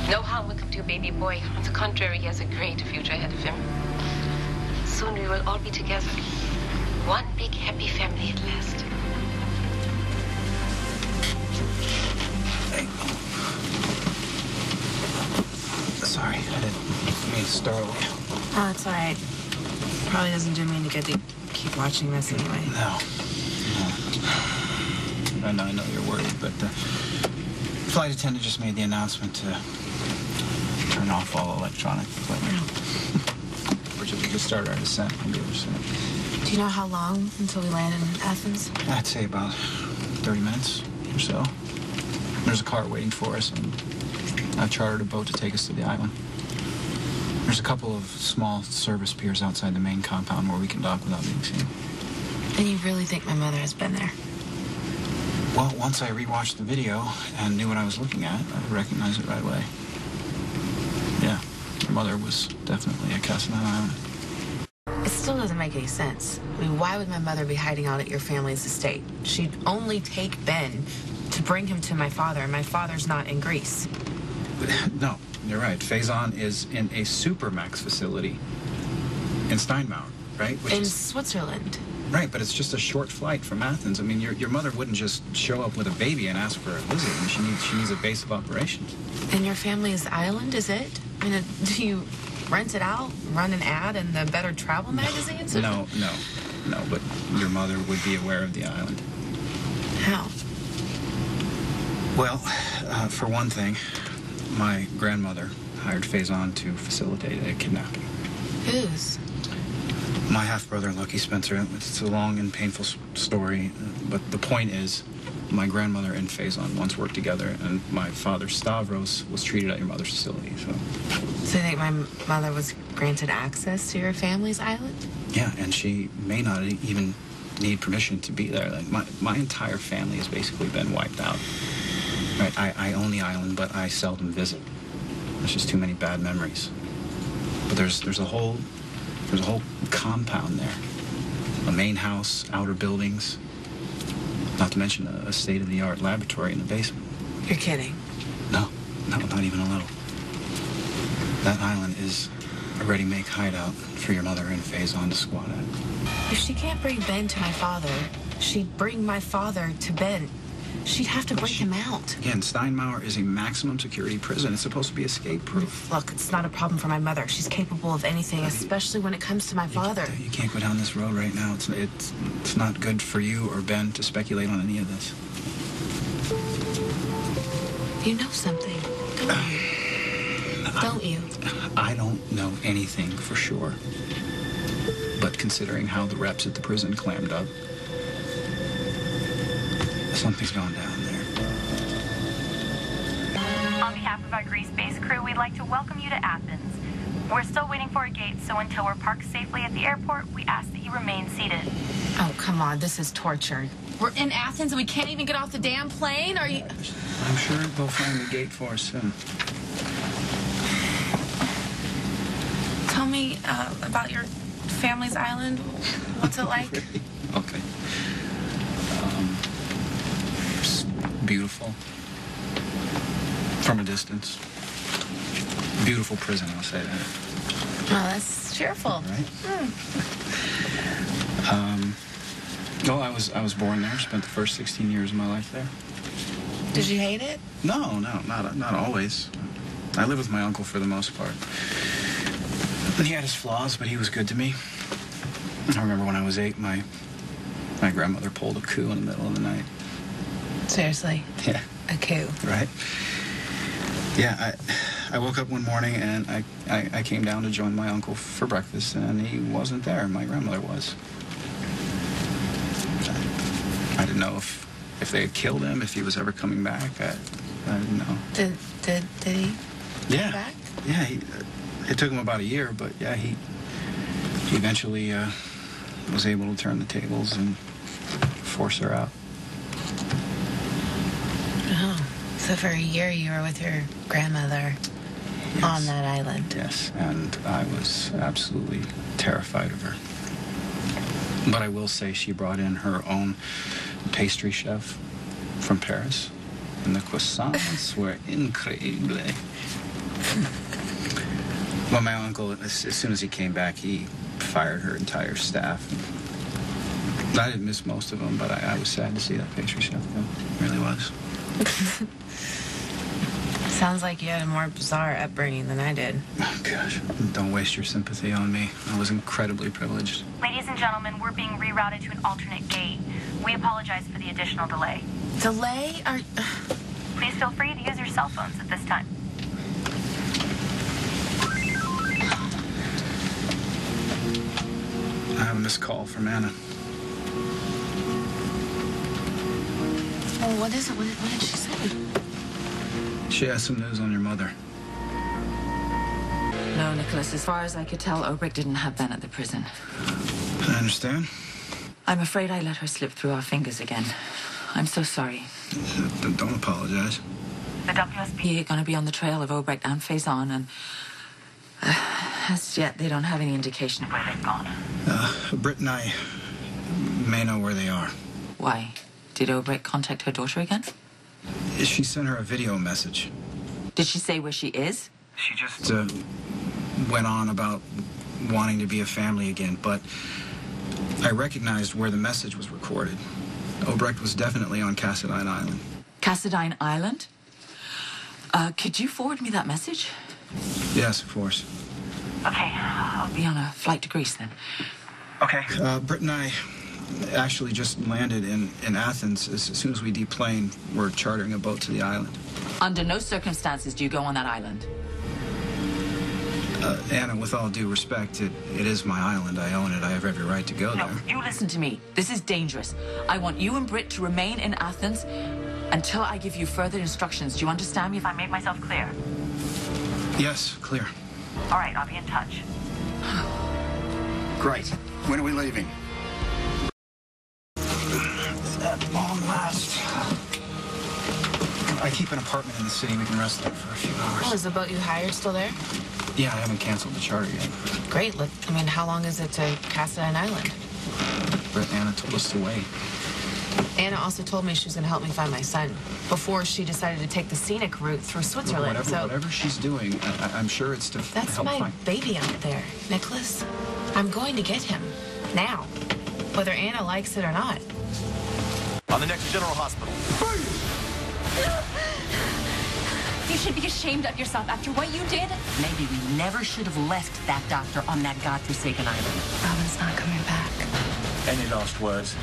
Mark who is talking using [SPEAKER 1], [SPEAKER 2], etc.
[SPEAKER 1] No harm will come to your baby boy. On the contrary, he has a great future ahead of him. Soon we will all be together. One big happy family at last.
[SPEAKER 2] Hey. Sorry, I didn't mean to startle you.
[SPEAKER 3] Oh, it's all right. Probably doesn't do me any good to keep watching this anyway.
[SPEAKER 2] No. I know you're worried, but the flight attendant just made the announcement to turn off all electronic equipment. We're just to start our descent on the other side.
[SPEAKER 3] Do you know how long until we land in Athens?
[SPEAKER 2] I'd say about 30 minutes or so. There's a car waiting for us, and I've chartered a boat to take us to the island. There's a couple of small service piers outside the main compound where we can dock without being seen.
[SPEAKER 3] And you really think my mother has been there?
[SPEAKER 2] Well, once I rewatched the video and knew what I was looking at, I recognized it right away. Yeah, your mother was definitely at Casanova Island.
[SPEAKER 3] It still doesn't make any sense. I mean, why would my mother be hiding out at your family's estate? She'd only take Ben to bring him to my father, and my father's not in Greece.
[SPEAKER 2] No, you're right. Faison is in a Supermax facility in Steinmauer, right?
[SPEAKER 3] In Switzerland.
[SPEAKER 2] Right, but it's just a short flight from Athens. I mean, your mother wouldn't just show up with a baby and ask for a visit. I mean, she needs a base of operations.
[SPEAKER 3] And your family's island, is it? I mean, do you rent it out, run an ad in the Better Travel magazines?
[SPEAKER 2] No, but your mother would be aware of the island.
[SPEAKER 3] How?
[SPEAKER 2] Well, for one thing, my grandmother hired Faison to facilitate a kidnapping.
[SPEAKER 3] Whose?
[SPEAKER 2] My half-brother, Lucky Spencer. It's a long and painful story, but the point is, my grandmother and Faison once worked together, and my father, Stavros, was treated at your mother's facility, so...
[SPEAKER 3] So you think my mother was granted access to your family's island?
[SPEAKER 2] Yeah, and she may not even need permission to be there. Like, my entire family has basically been wiped out. Right, I own the island, but I seldom visit. There's just too many bad memories. But there's a whole compound there. A main house, outer buildings, not to mention a state-of-the-art laboratory in the basement.
[SPEAKER 3] You're kidding.
[SPEAKER 2] No, not even a little. That island is a ready-make hideout for your mother and Faison to squat at.
[SPEAKER 3] If she can't bring Ben to my father, she'd bring my father to Ben. She'd have to break him out.
[SPEAKER 2] Again, Steinmauer is a maximum security prison. It's supposed to be escape-proof.
[SPEAKER 3] Look, it's not a problem for my mother. She's capable of anything, especially when it comes to my father.
[SPEAKER 2] You can't go down this road right now. It's not good for you or Ben to speculate on any of this.
[SPEAKER 3] You know something, don't you?
[SPEAKER 2] I don't know anything for sure. But considering how the reps at the prison clammed up, something's gone down there.
[SPEAKER 4] On behalf of our Greece-based crew, we'd like to welcome you to Athens. We're still waiting for a gate, so until we're parked safely at the airport, we ask that you remain seated.
[SPEAKER 3] Oh, come on, this is torture. We're in Athens and we can't even get off the damn plane? Are you...
[SPEAKER 2] I'm sure they'll find the gate for us soon.
[SPEAKER 3] Tell me about your family's island. What's it like?
[SPEAKER 2] Okay. Beautiful. From a distance. Beautiful prison, I'll say that.
[SPEAKER 3] Oh, that's cheerful.
[SPEAKER 2] Right? Well, I was born there, spent the first 16 years of my life there.
[SPEAKER 3] Did you hate it?
[SPEAKER 2] No, not always. I lived with my uncle for the most part. And he had his flaws, but he was good to me. I remember when I was 8, my grandmother pulled a coup in the middle of the night.
[SPEAKER 3] Seriously?
[SPEAKER 2] Yeah.
[SPEAKER 3] A coup?
[SPEAKER 2] Right. Yeah, I woke up one morning and I came down to join my uncle for breakfast, and he wasn't there. My grandmother was. I didn't know if they had killed him, if he was ever coming back. I didn't know.
[SPEAKER 3] Did he come back?
[SPEAKER 2] Yeah, it took him about a year, but yeah, he eventually was able to turn the tables and force her out.
[SPEAKER 3] Oh, so for a year you were with your grandmother on that island?
[SPEAKER 2] Yes, and I was absolutely terrified of her. But I will say she brought in her own pastry chef from Paris, and the croissants were incredible. Well, my uncle, as soon as he came back, he fired her entire staff. I didn't miss most of them, but I was sad to see that pastry chef go. Really was.
[SPEAKER 3] Sounds like you had a more bizarre upbringing than I did.
[SPEAKER 2] Oh, gosh. Don't waste your sympathy on me. I was incredibly privileged.
[SPEAKER 4] Ladies and gentlemen, we're being rerouted to an alternate gate. We apologize for the additional delay.
[SPEAKER 3] Delay?
[SPEAKER 4] Please feel free to use your cell phones at this time.
[SPEAKER 2] I have a missed call from Anna.
[SPEAKER 3] Well, what is it? What did she say?
[SPEAKER 2] She has some news on your mother.
[SPEAKER 5] No, Nikolas, as far as I could tell, Obrecht didn't have Ben at the prison.
[SPEAKER 2] I understand.
[SPEAKER 5] I'm afraid I let her slip through our fingers again. I'm so sorry.
[SPEAKER 2] Don't apologize.
[SPEAKER 4] The WSB...
[SPEAKER 5] We're going to be on the trail of Obrecht and Faison, and as yet, they don't have any indication of where they've gone.
[SPEAKER 2] Britt and I may know where they are.
[SPEAKER 5] Why? Did Obrecht contact her daughter again?
[SPEAKER 2] She sent her a video message.
[SPEAKER 5] Did she say where she is?
[SPEAKER 2] She just went on about wanting to be a family again, but I recognized where the message was recorded. Obrecht was definitely on Cassadine Island.
[SPEAKER 5] Cassadine Island? Could you forward me that message?
[SPEAKER 2] Yes, of course.
[SPEAKER 5] Okay, I'll be on a flight to Greece then.
[SPEAKER 2] Okay. Britt and I actually just landed in Athens. As soon as we deplaned, we're chartering a boat to the island.
[SPEAKER 5] Under no circumstances do you go on that island.
[SPEAKER 2] Anna, with all due respect, it is my island. I own it. I have every right to go
[SPEAKER 5] No,
[SPEAKER 2] there.
[SPEAKER 5] you listen to me. This is dangerous. I want you and Britt to remain in Athens until I give you further instructions. Do you understand me?
[SPEAKER 4] If I made myself clear.
[SPEAKER 2] Yes, clear.
[SPEAKER 4] All right, I'll be in touch.
[SPEAKER 6] Great. When are we leaving?
[SPEAKER 2] At long last. I keep an apartment in the city. We can rest there for a few hours.
[SPEAKER 3] Oh, is the boat you hired still there?
[SPEAKER 2] Yeah, I haven't canceled the charter yet.
[SPEAKER 3] Great. Look, I mean, how long is it to Cassadine Island?
[SPEAKER 2] Britt and Anna told us to wait.
[SPEAKER 3] Anna also told me she was going to help me find my son before she decided to take the scenic route through Switzerland.
[SPEAKER 2] Whatever she's doing, I'm sure it's to
[SPEAKER 3] That's
[SPEAKER 2] help
[SPEAKER 3] my
[SPEAKER 2] find...
[SPEAKER 3] baby out there, Nikolas. I'm going to get him. Now. Whether Anna likes it or not.
[SPEAKER 7] On the next General Hospital.
[SPEAKER 8] You should be ashamed of yourself after what you did.
[SPEAKER 9] Maybe we never should have left that doctor on that godforsaken island.
[SPEAKER 8] Robin's not coming back.
[SPEAKER 7] Any last words?